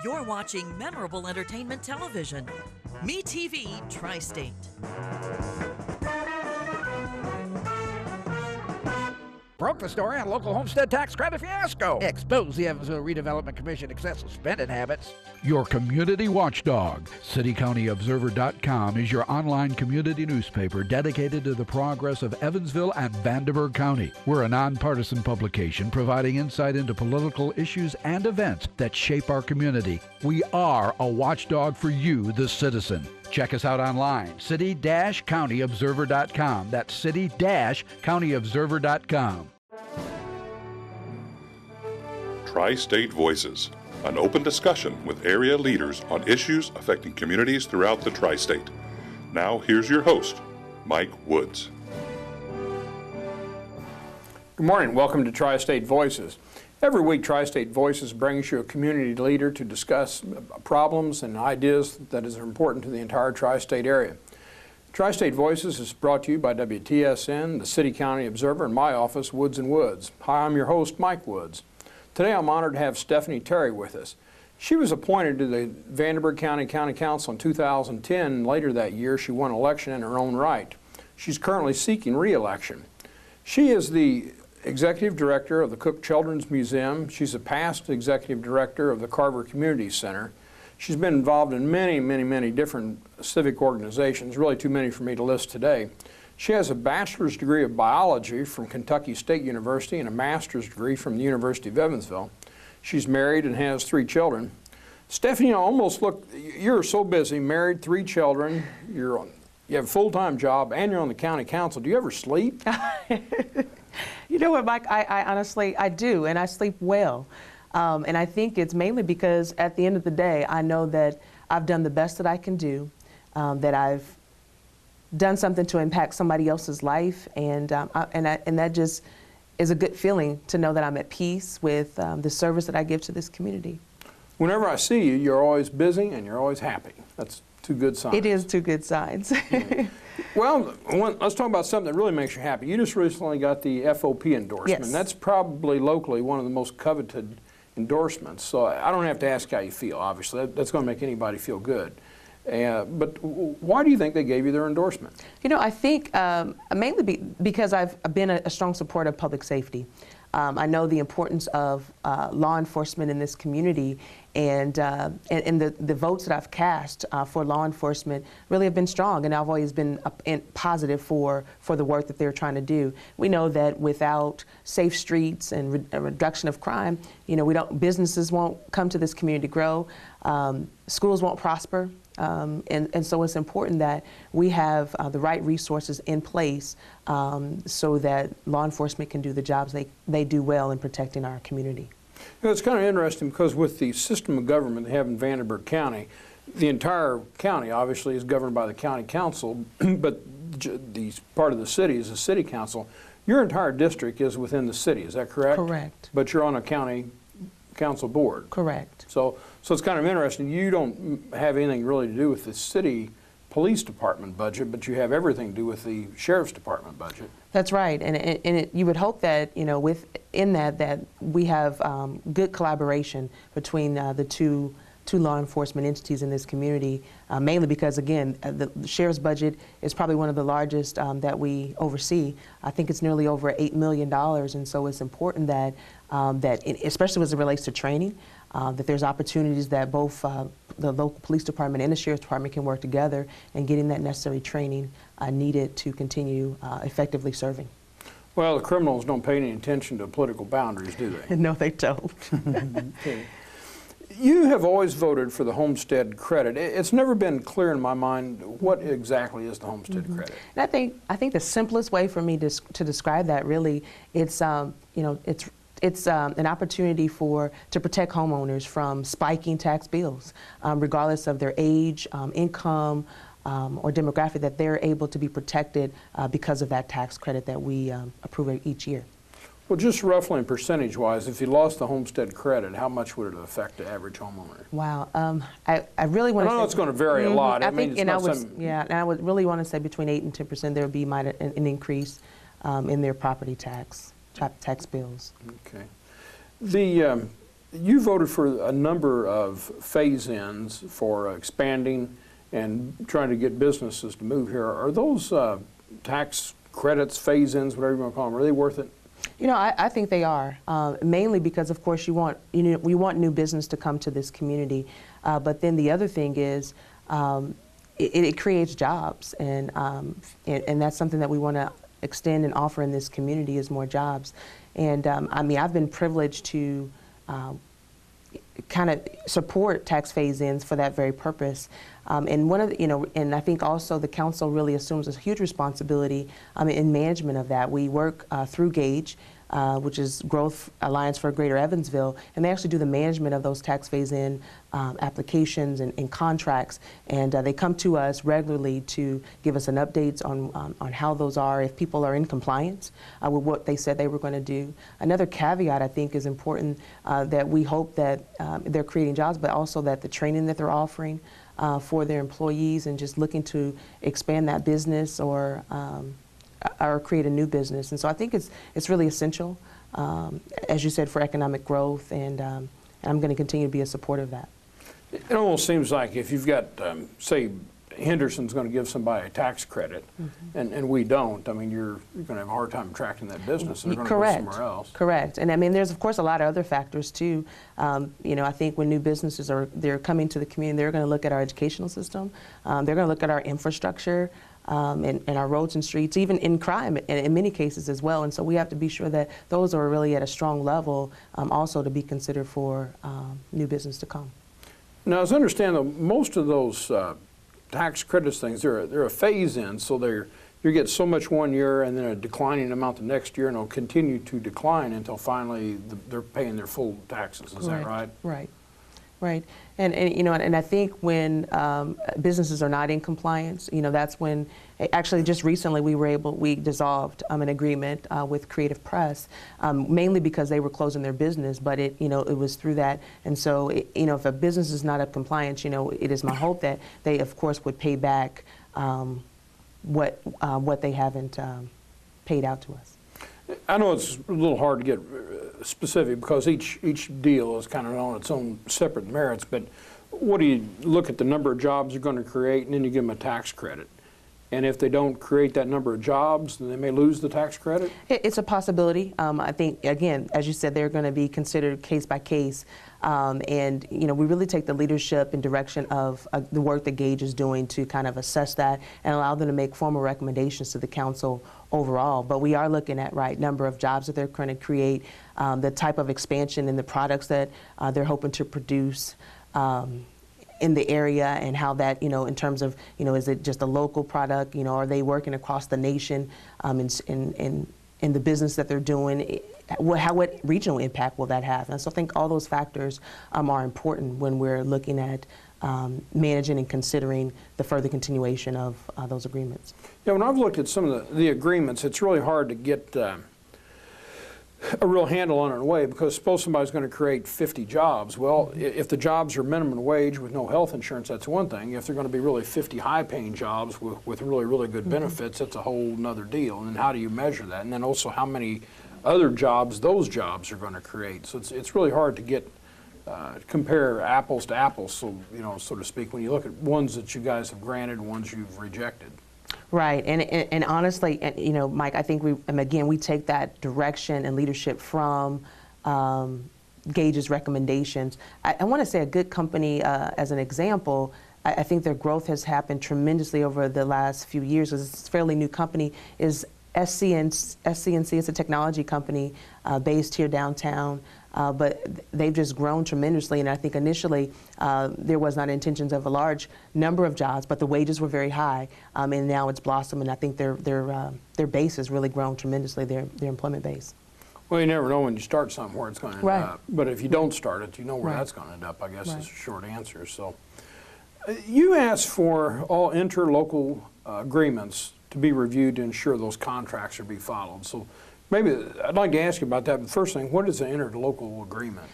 You're watching memorable entertainment television. MeTV Tri-State. Broke the story on local homestead tax credit fiasco. Expose the Evansville Redevelopment Commission excessive spending habits. Your community watchdog. CityCountyObserver.com is your online community newspaper dedicated to the progress of Evansville and Vanderburgh County. We're a nonpartisan publication providing insight into political issues and events that shape our community. We are a watchdog for you, the citizen. Check us out online, city-countyobserver.com. That's city-countyobserver.com. Tri-State Voices, an open discussion with area leaders on issues affecting communities throughout the Tri-State. Now, here's your host, Mike Woods. Good morning. Welcome to Tri-State Voices. Every week, Tri-State Voices brings you a community leader to discuss problems and ideas that are important to the entire Tri-State area. Tri-State Voices is brought to you by WTSN, the City County Observer, and my office, Woods & Woods. Hi, I'm your host, Mike Woods. Today I'm honored to have Stephanie Terry with us. She was appointed to the Vanderburgh County Council in 2010, and later that year she won election in her own right. She's currently seeking re-election. She is the Executive Director of the Cook Children's Museum. She's a past Executive Director of the Carver Community Center. She's been involved in many different civic organizations, really too many for me to list today. She has a bachelor's degree of biology from Kentucky State University and a master's degree from the University of Evansville. She's married and has 3 children. Stephanie, you almost look, you're so busy, married, 3 children, you have a full-time job, and you're on the county council. Do you ever sleep? You know what, Mike, I honestly, I do, and I sleep well. And I think it's mainly because at the end of the day, I know that I've done the best that I can do, that I've done something to impact somebody else's life, and that just is a good feeling to know that I'm at peace with the service that I give to this community. Whenever I see you, you're always busy and you're always happy. That's 2 good signs. It is 2 good signs. Well, let's talk about something that really makes you happy. You just recently got the FOP endorsement. Yes. That's probably locally one of the most coveted endorsements. So I don't have to ask how you feel, obviously. That's going to make anybody feel good. But why do you think they gave you their endorsement? You know, I think mainly because I've been a strong supporter of public safety. I know the importance of law enforcement in this community, and the votes that I've cast for law enforcement really have been strong, and I've always been positive for the work that they're trying to do. We know that without safe streets and a reduction of crime, you know, businesses won't come to this community to grow, schools won't prosper. And so it's important that we have the right resources in place so that law enforcement can do the jobs they do well in protecting our community. You know, it's kind of interesting because with the system of government they have in Vanderburgh County, the entire county obviously is governed by the county council, but the part of the city is the city council. Your entire district is within the city, is that correct? Correct. But you're on a county council board. Correct. So it's kind of interesting. You don't have anything really to do with the city police department budget, but you have everything to do with the sheriff's department budget. That's right, and you would hope that, you know, within that we have good collaboration between the two law enforcement entities in this community, mainly because, again, the sheriff's budget is probably one of the largest that we oversee. I think it's nearly over $8 million, and so it's important that, especially as it relates to training, that there's opportunities that both the local police department and the sheriff's department can work together in getting that necessary training needed to continue effectively serving. Well, the criminals don't pay any attention to political boundaries, do they? No, they don't. Okay. You have always voted for the homestead credit. It's never been clear in my mind what exactly is the homestead credit. And I think the simplest way for me to describe that really, it's it's an opportunity to protect homeowners from spiking tax bills, regardless of their age, income, or demographic, that they're able to be protected because of that tax credit that we approve each year. Well, just roughly and percentage-wise, if you lost the homestead credit, how much would it affect the average homeowner? Wow, I really want to. I know it's going to vary a lot. I think, and I would really want to say between 8 and 10%, there would be an increase in their property tax bills. Okay. You voted for a number of phase-ins for expanding and trying to get businesses to move here. Are those tax credits, phase-ins, whatever you want to call them, are they worth it? You know, I think they are, mainly because, of course, we want new business to come to this community. But then the other thing is it creates jobs, and that's something that we want to extend and offer in this community is more jobs. And I mean, I've been privileged to kind of support tax phase-ins for that very purpose. And one of the, and I think also the council really assumes a huge responsibility in management of that. We work through GAGE, which is Growth Alliance for Greater Evansville, and they actually do the management of those tax phase-in applications and contracts. And they come to us regularly to give us an updates on how those are, if people are in compliance with what they said they were going to do. Another caveat I think is important, that we hope that they're creating jobs, but also that the training that they're offering for their employees and just looking to expand that business or create a new business. And so I think it's really essential, as you said, for economic growth, and I'm going to continue to be a supporter of that. It almost seems like if you've got, say, Henderson's going to give somebody a tax credit, and we don't, I mean, you're going to have a hard time attracting that business, and they're going to go somewhere else. Correct. And I mean, there's, of course, a lot of other factors, too. I think when new businesses they're coming to the community, they're going to look at our educational system. They're going to look at our infrastructure, and our roads and streets, even in crime in many cases as well. And so we have to be sure that those are really at a strong level also to be considered for new business to come. Now, as I understand, most of those tax credits things, they're a phase-in, so you get so much one year and then a declining amount the next year, and it'll continue to decline until finally they're paying their full taxes. Is that right? Right. Right, and I think when businesses are not in compliance, that's when, actually just recently we dissolved an agreement with Creative Press, mainly because they were closing their business, but it was through that, and so if a business is not up compliance, it is my hope that they of course would pay back what they haven't paid out to us. I know it's a little hard to get specific because each deal is kind of on its own separate merits, but what do you look at the number of jobs you're going to create and then you give them a tax credit? And if they don't create that number of jobs, then they may lose the tax credit? It's a possibility. I think, again, as you said, they're going to be considered case by case. And we really take the leadership and direction of the work that GAGE is doing to kind of assess that and allow them to make formal recommendations to the council overall. But we are looking at number of jobs that they're going to create, the type of expansion in the products that they're hoping to produce in the area, and how that, in terms of, is it just a local product? Are they working across the nation in the business that they're doing? What regional impact will that have? And so I think all those factors are important when we're looking at managing and considering the further continuation of those agreements. Yeah, when I've looked at some of the agreements, it's really hard to get a real handle on it in a way, because suppose somebody's going to create 50 jobs. Well, if the jobs are minimum wage with no health insurance, that's one thing. If they're going to be really 50 high-paying jobs with really, really good benefits, that's a whole nother deal. And then how do you measure that? And then also how many other jobs those jobs are going to create. So it's really hard to get compare apples to apples, so to speak, when you look at ones that you guys have granted and ones you've rejected. Right, and honestly, Mike, I think we take that direction and leadership from GAGE's recommendations. I want to say a good company, as an example, I think their growth has happened tremendously over the last few years, because it's a fairly new company, is SCNC. It's a technology company based here downtown. But they've just grown tremendously, and I think initially there was not intentions of a large number of jobs, but the wages were very high, and now it's blossomed, and I think their base has really grown tremendously, their employment base. Well, you never know when you start something where it's going to end up, but if you don't start it, you know where that's going to end up, I guess is a short answer. So you asked for all interlocal agreements to be reviewed to ensure those contracts are be followed. So maybe I'd like to ask you about that, but first thing, what is an interlocal agreement?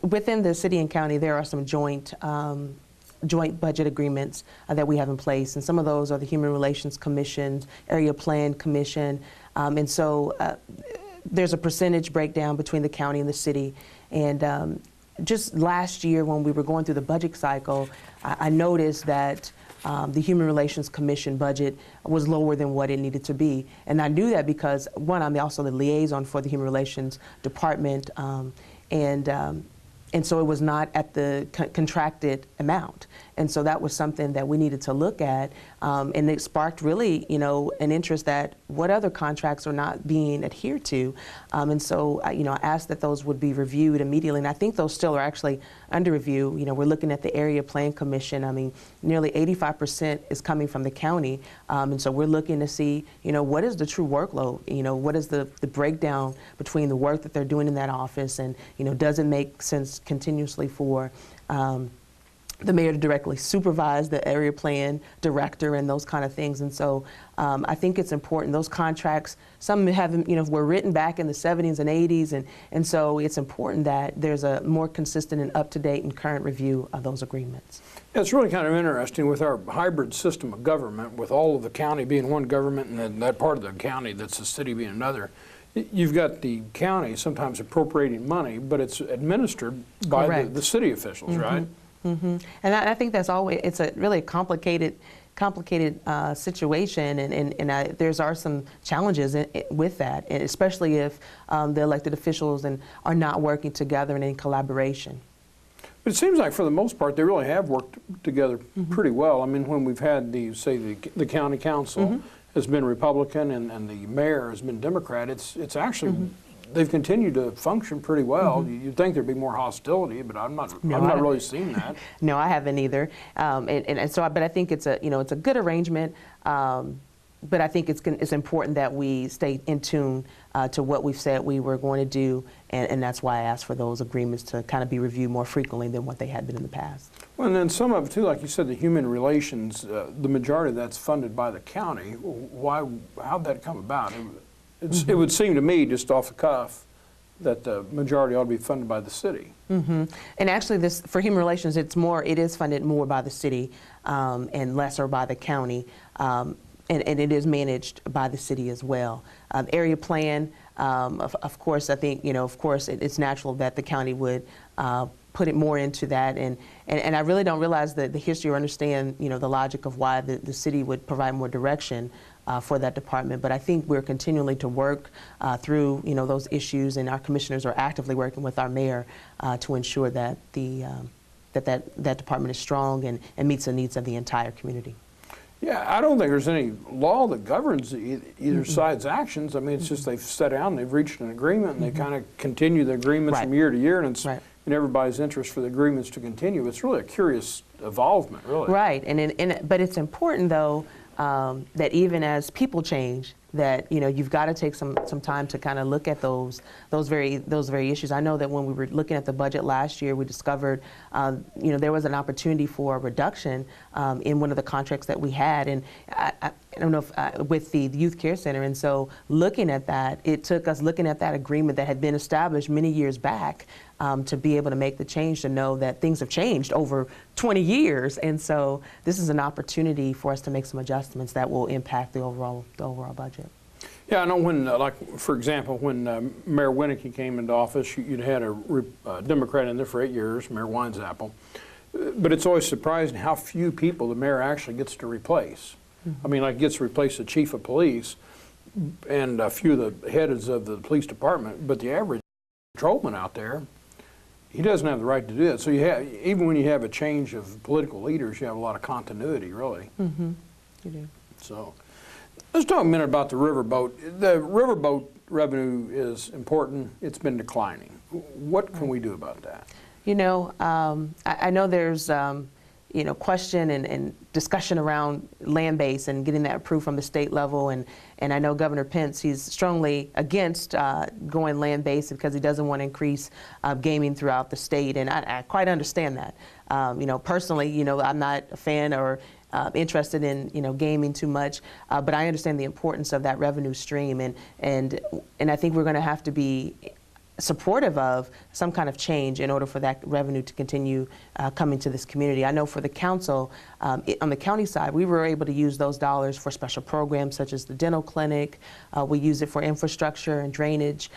Within the city and county, there are some joint budget agreements that we have in place, and some of those are the Human Relations Commission, Area Plan Commission, and so there's a percentage breakdown between the county and the city, And just last year when we were going through the budget cycle, I noticed that the Human Relations Commission budget was lower than what it needed to be. And I knew that because, one, I'm also the liaison for the Human Relations Department, and so it was not at the contracted amount. And so that was something that we needed to look at, and it sparked really, an interest that what other contracts are not being adhered to. And so, I asked that those would be reviewed immediately, and I think those still are actually under review. We're looking at the Area Plan Commission. I mean, nearly 85% is coming from the county, and so we're looking to see, what is the true workload? What is the breakdown between the work that they're doing in that office, and, does it make sense continuously for the mayor to directly supervise the area plan director and those kind of things. And so I think it's important. Those contracts, some have, were written back in the 70s and 80s, and so it's important that there's a more consistent and up-to-date and current review of those agreements. Yeah, it's really kind of interesting with our hybrid system of government, with all of the county being one government and then that part of the county that's the city being another. You've got the county sometimes appropriating money, but it's administered by the city officials, right? Mm-hmm. And I think that's always, it's a really complicated situation, and there's some challenges with that, and especially if the elected officials are not working together and in collaboration. But it seems like for the most part they really have worked together pretty well. I mean, when we've had the county council has been Republican and the mayor has been Democrat, it's actually they've continued to function pretty well. You'd think there'd be more hostility, but I'm not really seeing that. No, I haven't either. But I think it's a good arrangement. But I think it's important that we stay in tune to what we've said we were going to do, and that's why I asked for those agreements to kind of be reviewed more frequently than what they had been in the past. Well, and then some of it too, like you said, the human relations, the majority of that's funded by the county. How'd that come about? It would seem to me, just off the cuff, that the majority ought to be funded by the city. And actually, for human relations, it is funded more by the city and lesser by the county. And it is managed by the city as well. Area plan, of course, I think, it's natural that the county would put it more into that. And I really don't realize the history or understand, the logic of why the city would provide more direction for that department. But I think we're continuing to work through, those issues, and our commissioners are actively working with our mayor to ensure that that department is strong and meets the needs of the entire community. Yeah, I don't think there's any law that governs either side's actions. I mean, it's just they've sat down, they've reached an agreement, and they kind of continue the agreements from year to year, and it's in everybody's interest for the agreements to continue. It's really a curious evolvement, really. Right, but it's important, though, that even as people change, that you've got to take some time to kind of look at those very issues. I know that when we were looking at the budget last year, we discovered there was an opportunity for a reduction in one of the contracts that we had, and I don't know if with the youth care center. And so looking at that, it took us looking at that agreement that had been established many years back to be able to make the change, to know that things have changed over 20 years. And so this is an opportunity for us to make some adjustments that will impact the overall budget. Yeah, I know when, for example, when Mayor Winnicky came into office, you'd had a Democrat in there for 8 years, Mayor Winesapple. But it's always surprising how few people the mayor actually gets to replace. I mean, gets to replace the chief of police and a few of the heads of the police department, but the average patrolman out there, he doesn't have the right to do that. So even when you have a change of political leaders, you have a lot of continuity, really. You do. So let's talk a minute about the riverboat. The riverboat revenue is important. It's been declining. What can we do about that? I know there's question and discussion around land base and getting that approved from the state level, and I know Governor Pence, he's strongly against going land based because he doesn't want to increase gaming throughout the state, and I quite understand that. Personally, I'm not a fan or interested in gaming too much, but I understand the importance of that revenue stream, and I think we're going to have to be supportive of some kind of change in order for that revenue to continue coming to this community. I know for the council, on the county side, we were able to use those dollars for special programs such as the dental clinic. We use it for infrastructure and drainage,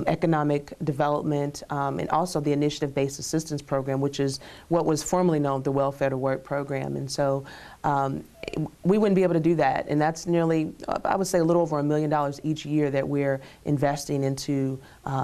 economic development, and also the initiative-based assistance program, which is what was formerly known as the Welfare to Work program. And so we wouldn't be able to do that. And that's nearly, I would say, a little over $1 million each year that we're investing into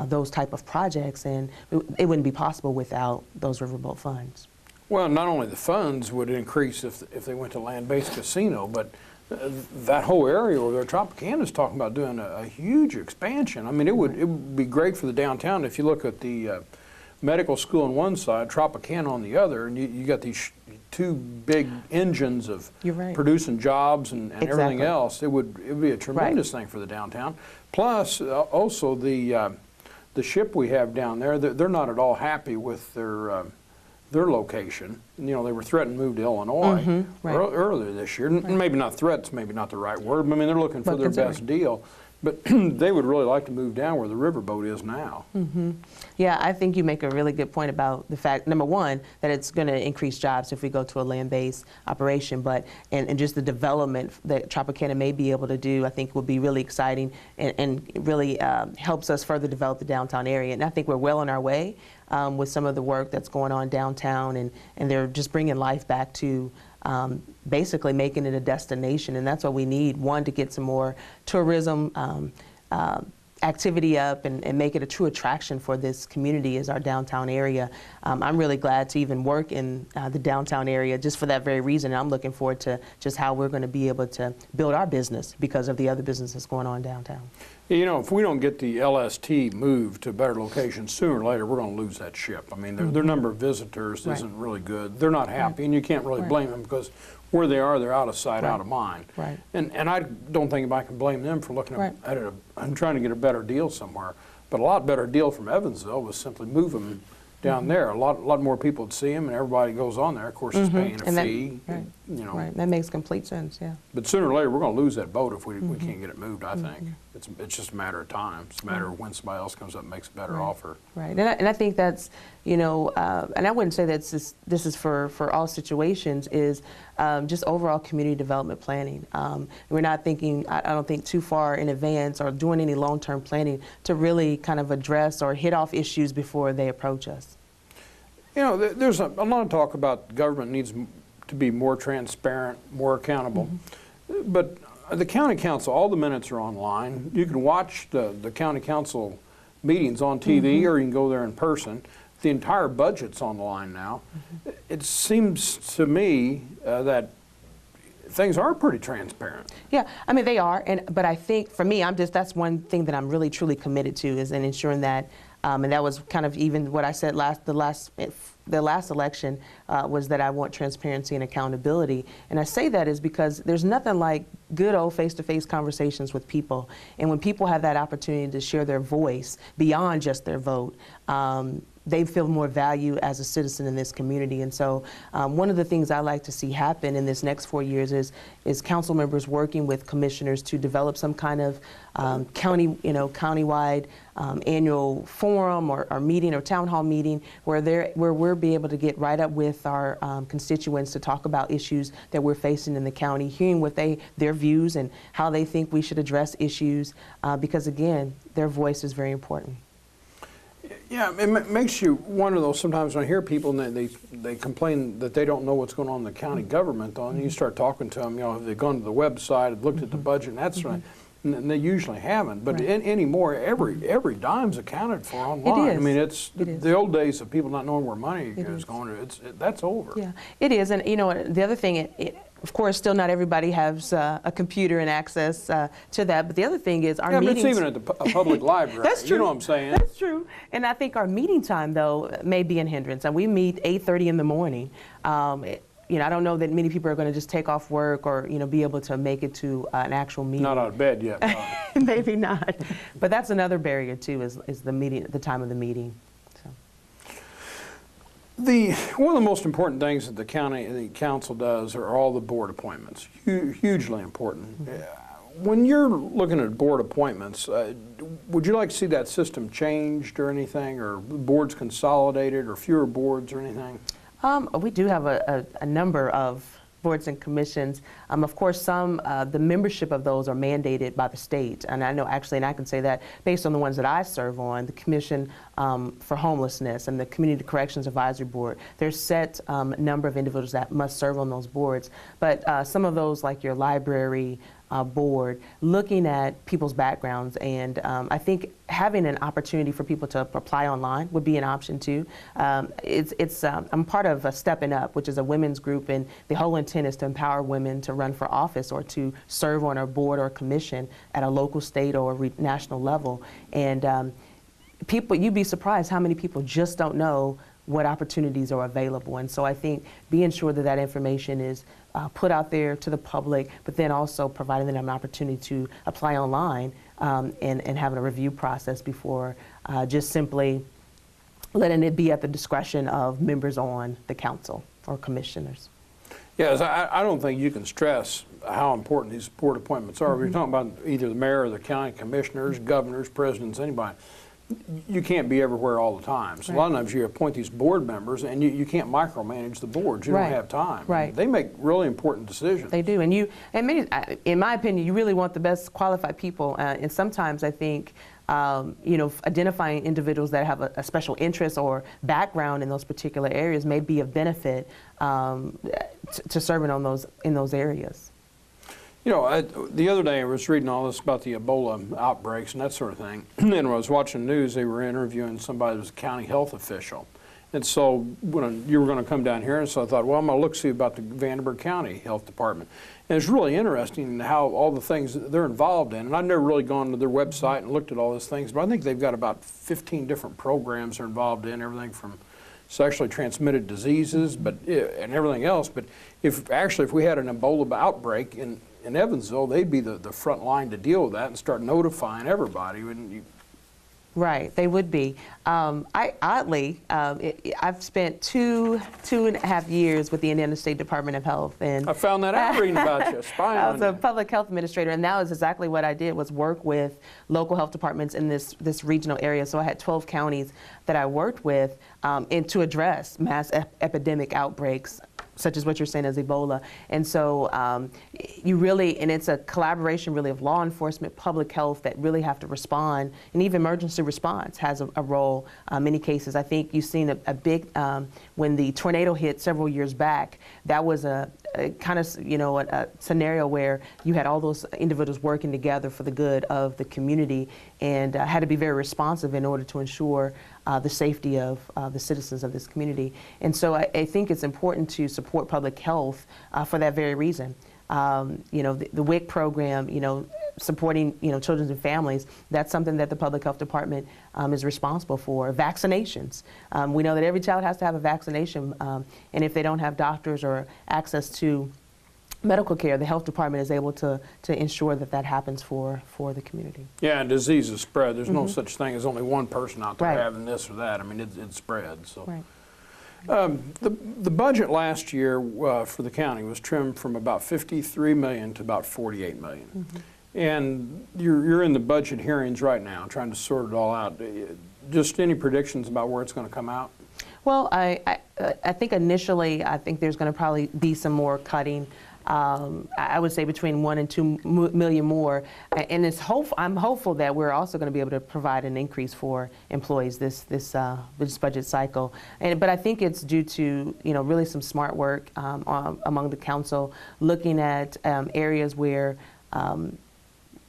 those type of projects. And it wouldn't be possible without those riverboat funds. Well, not only the funds would increase if they went to land-based casino, but that whole area over there, Tropicana is talking about doing a huge expansion. I mean, it would be great for the downtown. If you look at the medical school on one side, Tropicana on the other, and you got these two big engines of producing jobs and everything else. It would be a tremendous thing for the downtown. Plus, also the ship we have down there, they're not at all happy with their location. You know, they were threatened to move to Illinois earlier this year. Maybe not threats, maybe not the right word. I mean, they're looking for their best deal. But they would really like to move down where the riverboat is now. Yeah, I think you make a really good point about the fact, number one, that it's going to increase jobs if we go to a land-based operation, but and just the development that Tropicana may be able to do, I think will be really exciting and really helps us further develop the downtown area. And I think we're well on our way with some of the work that's going on downtown, and they're just bringing life back to basically making it a destination, and that's what we need. One, to get some more tourism activity up and make it a true attraction for this community is our downtown area. I'm really glad to even work in the downtown area just for that very reason. I'm looking forward to just how we're going to be able to build our business because of the other businesses going on downtown. You know, if we don't get the LST moved to a better location sooner or later, we're going to lose that ship. I mean, their number of visitors isn't really good. They're not happy, and you can't really blame them because where they are, they're out of sight, out of mind. And I don't think I can blame them for looking at it and trying to get a better deal somewhere. But a lot better deal from Evansville was simply move them down there. A lot more people would see them, and everybody goes on there. Of course, is paying a fee. You know, that makes complete sense. Yeah. But sooner or later, we're going to lose that boat if we can't get it moved. I think it's just a matter of time. It's a matter of when somebody else comes up and makes a better offer. And I think that's, you know, and I wouldn't say that this is for all situations. Is just overall community development planning. We're not thinking, I don't think, too far in advance or doing any long-term planning to really kind of address or hit off issues before they approach us. You know, there's a lot of talk about government needs to be more transparent, more accountable. But the county council, all the minutes are online. You can watch the county council meetings on TV or you can go there in person. The entire budget's online now. It seems to me that things are pretty transparent. Yeah, I mean, they are. But I think for me, that's one thing that I'm really truly committed to is in ensuring that, and that was kind of even what I said the last election was that I want transparency and accountability. And I say that is because there's nothing like good old face-to-face conversations with people. And when people have that opportunity to share their voice beyond just their vote, they feel more value as a citizen in this community. And so one of the things I like to see happen in this next 4 years is council members working with commissioners to develop some kind of countywide annual forum or meeting or town hall meeting where we'll be able to get right up with our constituents to talk about issues that we're facing in the county, hearing what their views and how they think we should address issues, because again, their voice is very important. Yeah, it makes you wonder though sometimes when I hear people and they complain that they don't know what's going on in the county government, and you start talking to them, you know, they've gone to the website and looked at the budget and that's right. And they usually haven't, but anymore, every dime's accounted for online. It is. I mean, it's the old days of people not knowing where money is going. That's over. Yeah, it is. And you know, the other thing, of course, still not everybody has a computer and access to that. But the other thing is our meetings. But it's even at a public library. That's true. You know what I'm saying? That's true. And I think our meeting time, though, may be a hindrance. And we meet 8:30 in the morning. You know, I don't know that many people are going to just take off work or, you know, be able to make it to an actual meeting. Not out of bed yet. Maybe not. But that's another barrier, too, is the meeting, the time of the meeting. So. One of the most important things that the council does are all the board appointments. Hugely important. When you're looking at board appointments, would you like to see that system changed or anything, or boards consolidated, or fewer boards or anything? We do have a number of boards and commissions. Of course, the membership of those are mandated by the state. And I know actually, and I can say that based on the ones that I serve on, the Commission for Homelessness and the Community Corrections Advisory Board, there's set number of individuals that must serve on those boards. But some of those, like your library board, looking at people's backgrounds, and I think having an opportunity for people to apply online would be an option too. I'm part of Stepping Up, which is a women's group, and the whole intent is to empower women to run for office or to serve on a board or commission at a local, state, or national level. And you'd be surprised how many people just don't know what opportunities are available. And so I think being sure that that information is put out there to the public, but then also providing them an opportunity to apply online and having a review process before just simply letting it be at the discretion of members on the council or commissioners. Yes, I don't think you can stress how important these board appointments are. We're talking about either the mayor or the county commissioners, governors, presidents, anybody. You can't be everywhere all the time. So a lot of times you appoint these board members and you can't micromanage the boards. You don't have time. Right. They make really important decisions. They do. And in my opinion, you really want the best qualified people. And sometimes I think, identifying individuals that have a special interest or background in those particular areas may be of benefit to serving in those areas. You know, the other day I was reading all this about the Ebola outbreaks and that sort of thing. And when I was watching the news, they were interviewing somebody that was a county health official. And so when you were going to come down here, and so I thought, well, I'm going to look see about the Vanderburgh County Health Department. And it's really interesting how all the things that they're involved in. And I've never really gone to their website and looked at all those things, but I think they've got about 15 different programs they're involved in, everything from sexually transmitted diseases and everything else. But if we had an Ebola outbreak in Evansville, they'd be the front line to deal with that and start notifying everybody. Right, they would be. I've spent two and a half years with the Indiana State Department of Health, and I found that out reading about you, spying on you. I was a public health administrator, and that was exactly what I did, was work with local health departments in this regional area. So I had 12 counties that I worked with and to address mass epidemic outbreaks, such as what you're saying as Ebola. And so and it's a collaboration really of law enforcement, public health that really have to respond, and even emergency response has a role. Many cases, I think you've seen a big, when the tornado hit several years back, that was a kind of, a scenario where you had all those individuals working together for the good of the community, and had to be very responsive in order to ensure the safety of the citizens of this community. And so I think it's important to support public health for that very reason. The WIC program, supporting, children and families, that's something that the Public Health Department is responsible for. Vaccinations. We know that every child has to have a vaccination, and if they don't have doctors or access to medical care, the health department is able to ensure that happens for the community. Yeah, and diseases spread. There's no such thing as only one person out there having this or that. I mean, it spreads. So. Right. The budget last year for the county was trimmed from about $53 million to about $48 million. And you're in the budget hearings right now, trying to sort it all out. Just any predictions about where it's going to come out? Well, I think initially, I think there's going to probably be some more cutting. I would say between 1 and 2 million more, and I'm hopeful that we're also going to be able to provide an increase for employees this budget cycle. But I think it's due to really some smart work among the council, looking at areas where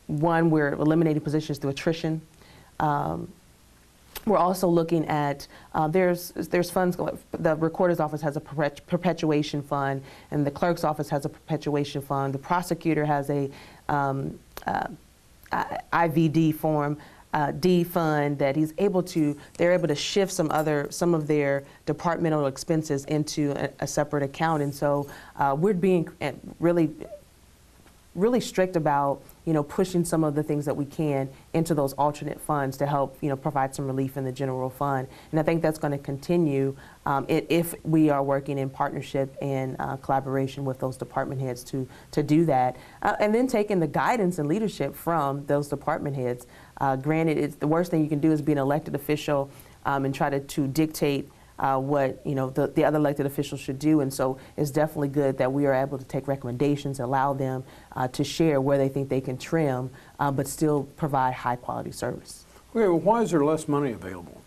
one, we're eliminating positions through attrition. We're also looking at, there's funds going, the recorder's office has a perpetuation fund, and the clerk's office has a perpetuation fund. The prosecutor has a IVD form D fund that they're able to shift some of their departmental expenses into a separate account. And so we're being really really strict about, pushing some of the things that we can into those alternate funds to help, provide some relief in the general fund. And I think that's going to continue if we are working in partnership and collaboration with those department heads to do that. And then taking the guidance and leadership from those department heads. Granted, the worst thing you can do is be an elected official and try to dictate what the other elected officials should do, and so it's definitely good that we are able to take recommendations, allow them to share where they think they can trim, but still provide high quality service. Okay, well, why is there less money available?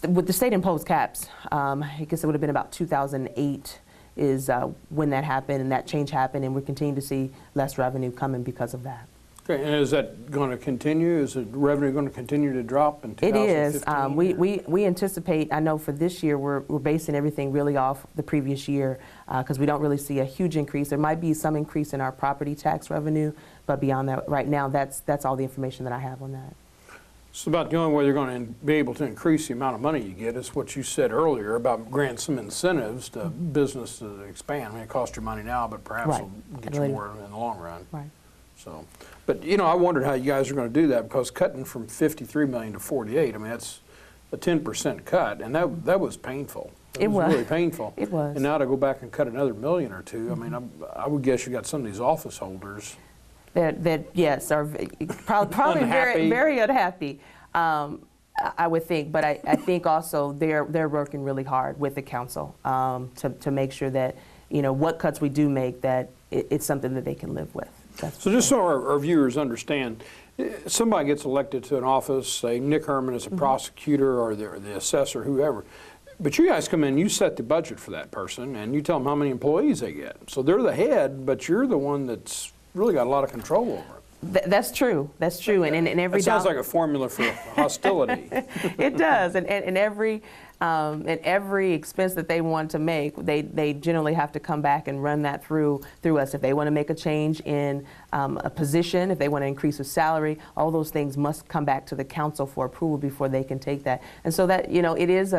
With the state imposed caps, I guess it would have been about 2008 is when that happened, and that change happened, and we're continuing to see less revenue coming because of that. Okay, and is that going to continue? Is the revenue going to continue to drop in 2015? It is. We anticipate, I know for this year, we're basing everything really off the previous year because we don't really see a huge increase. There might be some increase in our property tax revenue, but beyond that, right now, that's all the information that I have on that. So about the only way you're going to be able to increase the amount of money you get is what you said earlier about granting some incentives to business to expand. I mean, it costs you money now, but perhaps it'll get you more in the long run. Right. So, but I wondered how you guys are going to do that, because cutting from 53 million to 48, I mean, that's a 10% cut, and that was painful. It was really painful. It was. And now to go back and cut another million or two, I mean, I would guess you got some of these office holders that yes, are probably very, very unhappy. I would think, but I think also they're working really hard with the council to make sure that what cuts we do make, that it's something that they can live with. So just so our viewers understand, somebody gets elected to an office, say Nick Herman is a prosecutor or the assessor, whoever, but you guys come in, you set the budget for that person, and you tell them how many employees they get. So they're the head, but you're the one that's really got a lot of control over it. That's true. That's true. And every that sounds like a formula for hostility. It does. And every expense that they want to make, they generally have to come back and run that through us. If they want to make a change in a position, if they want to increase a salary, all those things must come back to the council for approval before they can take that. And so that it is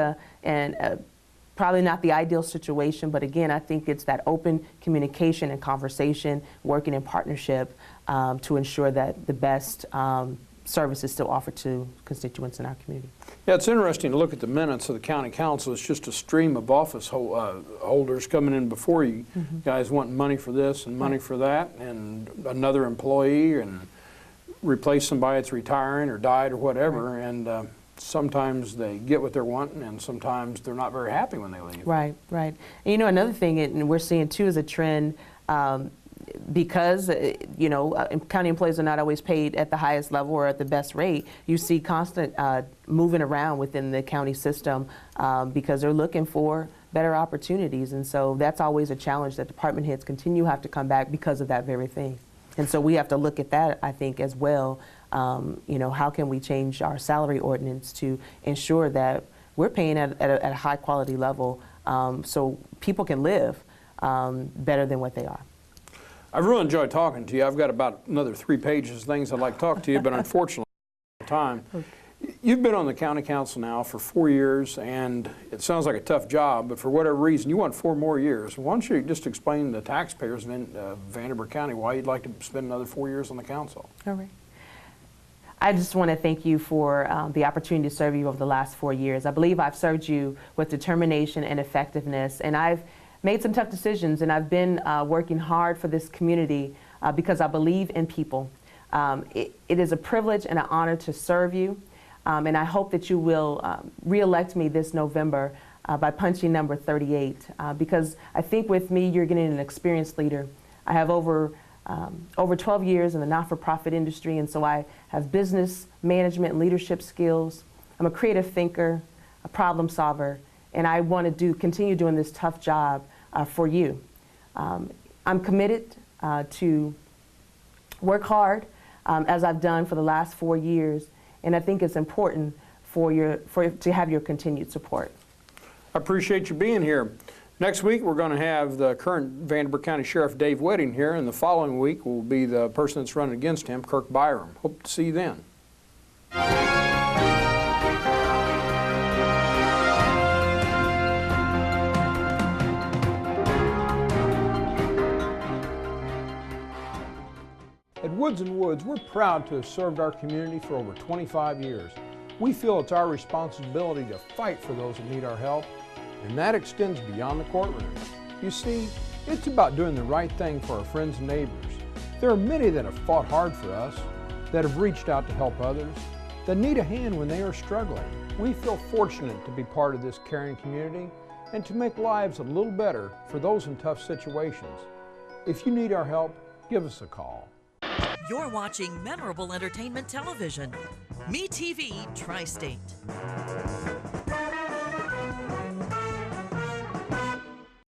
probably not the ideal situation, but again, I think it's that open communication and conversation, working in partnership to ensure that the best service is still offered to constituents in our community. Yeah, it's interesting to look at the minutes of the county council. It's just a stream of office holders coming in before you guys wanting money for this and money for that, and another employee, and replace somebody that's retiring or died or whatever, and sometimes they get what they're wanting, and sometimes they're not very happy when they leave. Right, right. And another thing, and we're seeing too, is a trend because county employees are not always paid at the highest level or at the best rate. You see constant moving around within the county system because they're looking for better opportunities, and so that's always a challenge that department heads continue to have to come back because of that very thing. And so we have to look at that, I think, as well. How can we change our salary ordinance to ensure that we're paying at a high quality level so people can live better than what they are. I've really enjoyed talking to you. I've got about another 3 pages of things I'd like to talk to you, but unfortunately, time. You've been on the county council now for 4 years, and it sounds like a tough job, but for whatever reason, you want 4 more years. Why don't you just explain to the taxpayers in Vanderburgh County why you'd like to spend another 4 years on the council? All right. I just want to thank you for the opportunity to serve you over the last 4 years. I believe I've served you with determination and effectiveness, and I've made some tough decisions, and I've been working hard for this community because I believe in people. It is a privilege and an honor to serve you, and I hope that you will re-elect me this November by punching number 38, because I think with me you're getting an experienced leader. I have over 12 years in the not-for-profit industry, and so I have business management and leadership skills. I'm a creative thinker, a problem solver, and I want to continue doing this tough job for you. I'm committed to work hard as I've done for the last 4 years, and I think it's important to have your continued support. I appreciate you being here. Next week, we're going to have the current Vanderburgh County Sheriff Dave Wedding here, and the following week will be the person that's running against him, Kirk Byram. Hope to see you then. Woods & Woods, we're proud to have served our community for over 25 years. We feel it's our responsibility to fight for those that need our help, and that extends beyond the courtroom. You see, it's about doing the right thing for our friends and neighbors. There are many that have fought hard for us, that have reached out to help others, that need a hand when they are struggling. We feel fortunate to be part of this caring community and to make lives a little better for those in tough situations. If you need our help, give us a call. You're watching Memorable Entertainment Television. MeTV Tri-State.